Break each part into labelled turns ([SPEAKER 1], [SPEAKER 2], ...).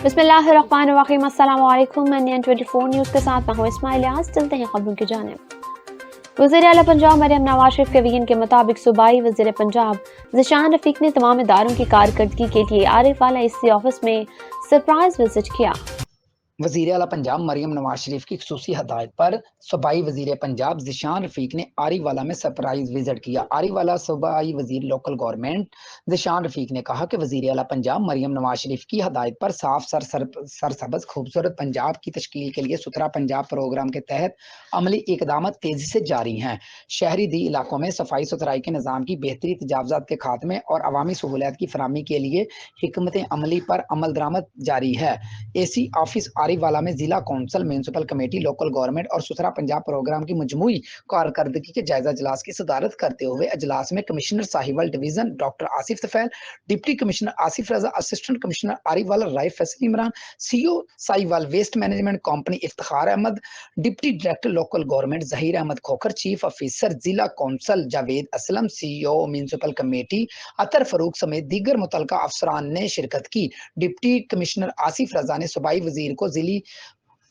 [SPEAKER 1] बिस्मिल्लाहिर्रहमानिर्रहीम। अस्सलाम वालेकुम। मैं NN24 न्यूज़ के साथ मैं हूं इस्माइल यास। चलते हैं खबरों की जानिब। वज़ीर आला पंजाब मरियम नवाज शरीफ के बयान के मुताबिक सूबाई वज़ीर पंजाब ज़िशान रफ़ीक ने तमाम इदारों की कारकर्दगी के लिए आरिफ वाला इसी ऑफिस में सरप्राइज विजिट किया।
[SPEAKER 2] वज़ीर आला पंजाब मरियम नवाज शरीफ की खुसूसी हदायत पर सूबाई वज़ीर पंजाब ज़िशान रफ़ीक ने आरीवाला में सरप्राइज विजिट किया। आरीवाला सूबाई वज़ीर लोकल गवर्नमेंट ज़िशान रफ़ीक ने कहा कि वज़ीर आला पंजाब मरियम नवाज शरीफ की हदायत पर साफ सरसब्ज़ खूबसूरत पंजाब की तश्कील के लिए सुथरा पंजाब प्रोग्राम के तहत अमली इकदाम तेज़ी से जारी हैं। शहरी दी इलाकों में सफाई सुथराई के निज़ाम की बेहतरी, तजावज़ात के खात्मे और अवामी सहूलियात की फराहमी के लिए हिकमत अमली पर अमल दरामद जारी है। AC ऑफिस आरीवाला में जिला council, municipal committee, local government और सुथरा पंजाब प्रोग्राम की मजमूई कारकर्दगी के जायजा इजलास की सदारत करते हुए इजलास में commissioner Sahiwal division doctor Asif Tufail, deputy commissioner Asif Raza, assistant commissioner आरीवाला Rai Faisal Imran, CO Sahiwal waste management company Iftikhar Ahmad, deputy director local government Zaheer Ahmad Khokhar, chief officer जिला council Javed Aslam, CEO municipal committee Athar Farooq समेत दीगर मुतलका अफसरान ने शिरकत की। डिप्टी कमिश्नर आसिफ रजा ने सूबाई वजीर को जिली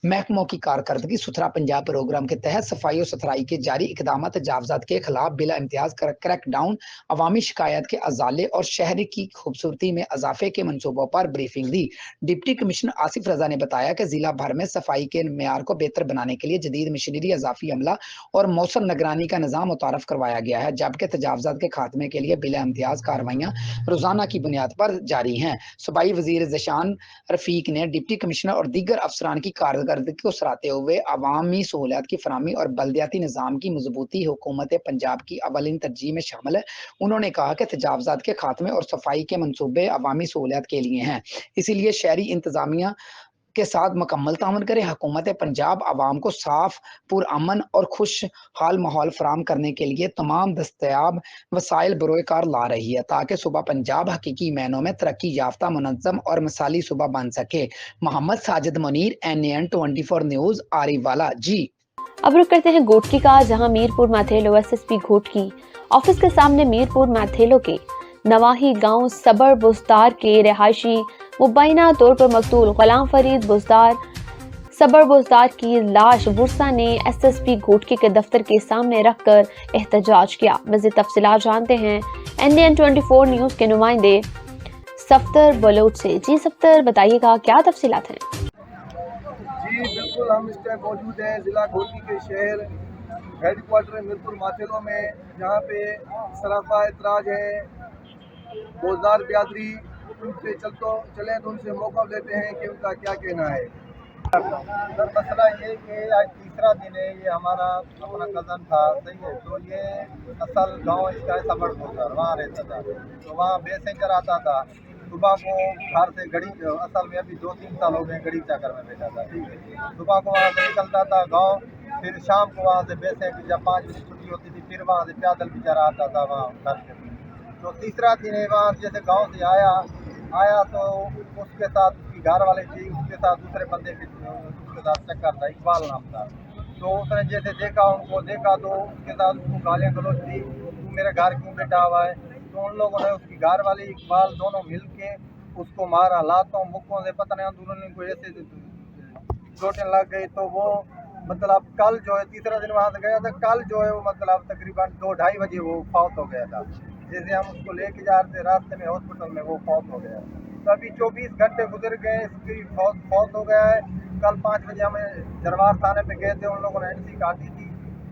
[SPEAKER 2] महकमों की कारकर्दगी, सुथरा पंजाब प्रोग्राम के तहत सफाई और सुथराई के जारी इकदाम, तजावजात के खिलाफ बिला इम्तियाज क्रैकडाउन, अवामी शिकायत के अजाले और शहर की खूबसूरती में इजाफे के मनसूबों पर ब्रीफिंग दी। डिप्टी कमिश्नर आसिफ रजा ने बताया कि जिला भर में सफाई के मेयार को बेहतर बनाने के लिए जदीद मशीनरी, इजाफी अमला और मौसम निगरानी का निज़ाम मुतारफ करवाया गया है, जबकि तजावजात के खात्मे के लिए बिला इम्तियाज कार्रवाइयाँ रोजाना की बुनियाद पर जारी हैं। सूबाई वजीर ज़िशान रफ़ीक ने डिप्टी कमिश्नर और दीगर अफसरान की कारकर्दगी को सराहते हुए अवामी सहूलियात की फराहमी और बल्दियाती निज़ाम की मजबूती हुकूमत पंजाब की अवलिन तरजीह में शामिल है। उन्होंने कहा कि तजावजात के खात्मे और सफाई के मनसूबे अवामी सहूलियात के लिए हैं, इसीलिए शहरी इंतजामिया के साथ मुकम्मल ताउन करें। हुकूमत पंजाब आवाम को साफ, पुरअमन और खुशहाल माहौल फराहम करने के लिए तमाम दस्तयाब वसाइल बरोकार ला रही है, ताकि सुबह पंजाब हकीकी मायनों में तरक्की याफ्ता, मुनज़्ज़म और मिसाली सुबह बन सके। मोहम्मद साजिद मुनीर, NN24 न्यूज़, आरीवाला। जी
[SPEAKER 1] अब रुक करते हैं घोटकी का, जहां मीरपुर माथेलो SSP घोटकी ऑफिस के सामने मीरपुर माथेलो के नवाही गांव सबर बुजदार के रिहायशी मुबैना तौर पर मकतूल गुलाम फरीद बुजदार सबर बुजदार की लाश बुरसा ने SSP घोटकी के दफ्तर के सामने रखकर एहतजाज किया। मज़ीद तफसीलात जानते हैं NN24 न्यूज़ के नुमाइंदे सफ्तर बलोच से। जी सफ्तर, बताइएगा क्या तफसीलात हैं?
[SPEAKER 3] जी बिल्कुल, हम इस टाइम मौजूद हैं ज़िला घोटकी के शहर हेडक्वार्टर मीरपुर माथेलो में, जहाँ पे सराफा एतराज है बोजदार बिरादरी। उनसे चलें तो उनसे मौका लेते हैं कि उनका क्या कहना है।
[SPEAKER 4] सर मसला ये कि आज तीसरा दिन है, ये हमारा अपना कज़न था, सही है, तो ये असल गांव इसका है सबर बोलकर, वहाँ रहता था। तो वहाँ बेसेंजर आता था, सुबह को घर से गड़ी, असल में अभी 2-3 साल हो गए गड़ी चाकर में बैठा था, ठीक है। सुबह को वहाँ से निकलता था गाँव, फिर शाम को वहाँ से बेसेंजर जब 5 बजे छुट्टी होती थी, फिर वहाँ से पैदल बेचारा आता था वहाँ घर के। तो तीसरा दिन है, वहाँ जैसे गाँव से आया तो उसके साथ उसकी घर वाले थी, उसके साथ दूसरे बंदे के उसके साथ चक्कर था, इकबाल नाम था। तो उसने जैसे उनको देखा तो उसके साथ उसको गालियाँ गलौज दी, तू मेरे घर क्यों बैठा हुआ है। तो उन लोगों ने, उसकी घर वाली इकबाल, दोनों मिल के उसको मारा, लातों मुक्कों से, पता नहीं अंदरूनी को ऐसे चोटें लग गई। तो वो मतलब कल जो है, तीसरा दिन वहाँ से गया था, कल जो है वो मतलब तकरीबन 2-2:30 बजे वो फौत हो गया था। जैसे हम उसको लेके जा रहे थे, रास्ते में हॉस्पिटल में वो फौत हो गया। तो अभी 24 घंटे गुजर गए, इसकी फौत हो गया है। कल 5 बजे हमें जरवार थाने पे गए थे, उन लोगों ने NC काटी थी।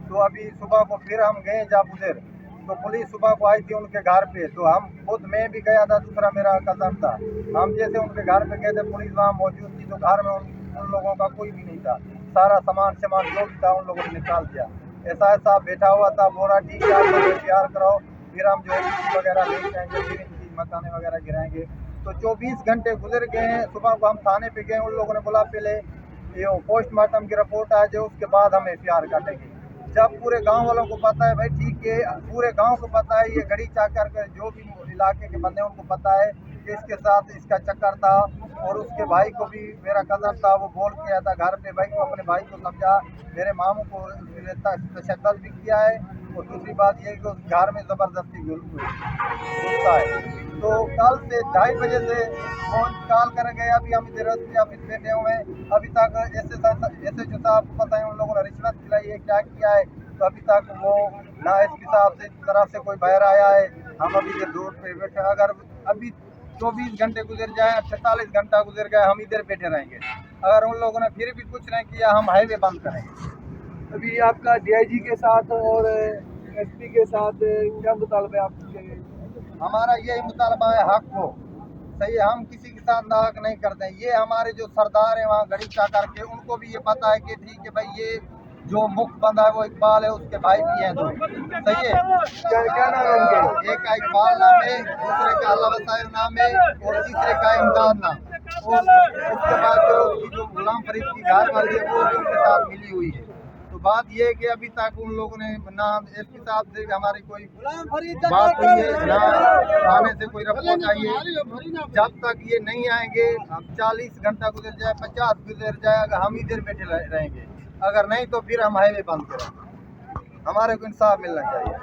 [SPEAKER 4] तो अभी सुबह को फिर हम गए जब उधर, तो पुलिस सुबह को आई थी उनके घर पे। तो हम खुद, मैं भी गया था, दूसरा मेरा कज़न था, हम जैसे उनके घर पे गए थे, पुलिस वहाँ मौजूद थी। तो घर में उन लोगों का कोई भी नहीं था, सारा सामान जो भी था उन लोगों ने निकाल दिया। ऐसा बैठा हुआ था, बोला ठीक है आप प्यार कराओ, फिर हम जो है वगैरह ले जाएंगे, फिर इनकी मकाने वगैरह गिराएंगे। तो 24 घंटे गुजर गए हैं। सुबह को हम थाने पे गए, उन लोगों ने बोला पहले ये पोस्टमार्टम की रिपोर्ट आ जाए, उसके बाद हम FIR काटेंगे। जब पूरे गांव वालों को पता है, भाई ठीक है, पूरे गांव को पता है, ये गड़ी चाकर के जो भी इलाके के बंदे उनको पता है कि इसके साथ इसका चक्कर था। और उसके भाई को भी, मेरा कज़न था, वो बोल के आया था घर पे, भाई को अपने भाई को समझा, मेरे मामू को तशद्दुद भी किया है और दूसरी बात ये है कि उस घर में ज़बरदस्ती घुसता है। तो कल से 2:30 बजे से फोन कॉल कर गए, अभी हम इधर ऑफिस बैठे हुए हैं, अभी तक एसएचओ साहब को पता है उन लोगों ने रिश्वत खिलाई है, क्या किया है, तो अभी तक वो ना एसपी साहब से तरफ से कोई बाहर आया है। हम अभी इधर रोड पे बैठे हैं, अगर अभी 24 घंटे गुजर जाए, 48 घंटा गुजर गए, हम इधर बैठे रहेंगे। अगर उन लोगों ने फिर भी कुछ नहीं किया, हम हाईवे बंद करेंगे।
[SPEAKER 3] अभी आपका डीआईजी के साथ और एसपी के साथ क्या मुतालबा है आपके?
[SPEAKER 4] हमारा यही मुतालबा है, हक हो सही है, हम किसी के साथ नाहक नहीं करते हैं। ये हमारे जो सरदार हैं वहाँ गरीचा करके, उनको भी ये पता है कि ठीक है भाई, ये जो मुख्य बंदा है वो इकबाल है, उसके भाई भी हैं दो, सही है।
[SPEAKER 3] क्या नाम है उनके?
[SPEAKER 4] एक का इकबाल नाम है, दूसरे का अल्लाह वसायर नाम है, और तीसरे का इमदाद नाम। और उसके बाद जो गुलाम फरीद की घर वाली है वो भी उनके साथ मिली हुई है। तो बात ये है कि अभी तक उन लोगों ने ना एसपी साहब से हमारी कोई बात हुई है, ना थाने से कोई रिपोर्ट आई है। जब तक ये नहीं आएंगे, अब 40 घंटा गुजर जाए, 50 गुजर जाए, अगर हम इधर बैठे रहेंगे, अगर नहीं तो फिर हम हाईवे बंद करेंगे। हमारे को इंसाफ मिलना चाहिए।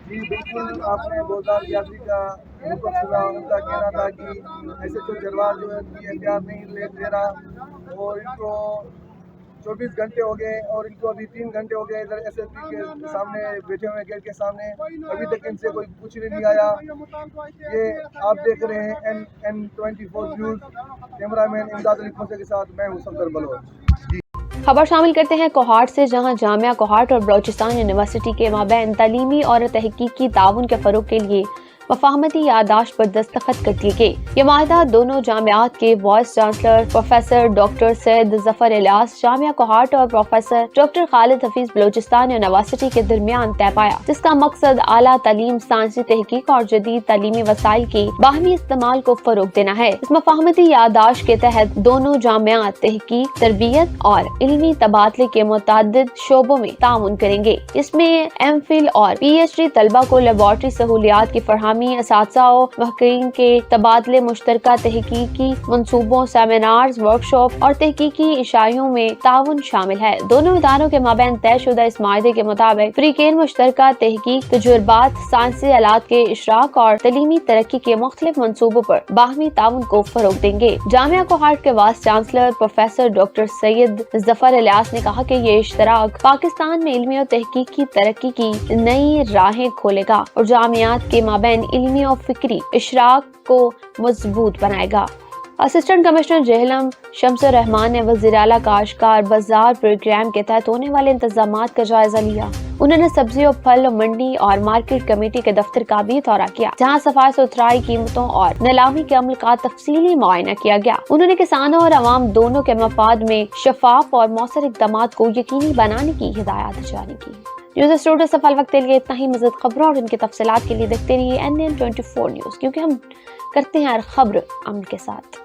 [SPEAKER 3] जी बिल्कुल, आपने 2011 का उनको सुना, उनका कहना था कि एसएचओ जरवाल जो है कि एफआईआर नहीं ले रहा, और इनको 24 घंटे हो गए और इनको अभी 3 घंटे हो गए इधर एसएसपी के सामने बैठे हुए, गेट के सामने, अभी तक इनसे कोई कुछ नहीं आया। ये आप देख रहे हैं NN24 न्यूज़, कैमरामैन इमदाद अली खोसे के साथ मैं हूँ सफदर बलोच।
[SPEAKER 1] खबर शामिल करते हैं कोहाट से, जहां जामिया कोहाट और बलोचिस्तान यूनिवर्सिटी के माबैन तालीमी और तहकीकी ताउन के फरोग के लिए वफाहमती यादाश्त पर दस्तखत कर दिए गए। ये माहिदा दोनों जामियात के vice chancellor professor doctor Syed Zafar Ilyas Jamia Kohat और professor doctor Khalid Hafeez Balochistan university के दरमियान तय पाया, जिसका मकसद आला तालीम, साइंसी तहकीक और जदीद तालीमी वसाइल के बाहमी इस्तेमाल को फरोग देना है। इस वफाहमती यादाश्त के तहत दोनों जामियात तहकीक, तरबियत और इल्मी तबादले के मुतादिद शोबों में ताउन करेंगे। इसमें MPhil और PhD तलबा को लेबॉर्ट्री सहूलियात की फरहमी, असातिज़ा और महक़ीन के तबादले, मुश्तरका तहकीकी मंसूबों, सेमिनार्स, वर्कशॉप और तहकीकी इशाइयों में ताउन शामिल है। दोनों इदारों के माबैन तयशुदा इस माहिदे के मुताबिक फ़रीक़ैन मुश्तरका तहकीक, तजुर्बात, साइंसी आलात के इशराक और तलीमी तरक्की के मुख्तलिफ मंसूबों पर बाहमी ताउन को फरोग देंगे। जामिया कोहाट के vice chancellor professor doctor Syed Zafar Ilyas ने कहा कि ये इश्तराक पाकिस्तान में इल्मी और तहकीकी तरक्की की नई राहें खोलेगा और जामियात के माबैन इल्मी और फिक्री इशराक को मजबूत बनाएगा। असिस्टेंट कमिश्नर जेहलम शम्सुर रहमान ने वज़ीर आला काश्तकार बाजार प्रोग्राम के तहत होने वाले इंतजामात का जायजा लिया। उन्होंने सब्जी और फल मंडी और मार्केट कमेटी के दफ्तर का भी दौरा किया, जहां सफाई सुथराई, कीमतों और नीलामी के अमल का तफसीली मुआयना किया गया। उन्होंने किसानों और अवाम दोनों के मफाद में शफाफ और मौसर इक़दामात को यकीनी बनाने की हिदायत जारी की। न्यूज़ स्टूडियो सफल वक्त के लिए इतना ही। मज़ीद खबरों और इनकी तफसीलात के लिए देखते रहिए NN24 न्यूज़, क्योंकि हम करते हैं हर खबर अमन के साथ।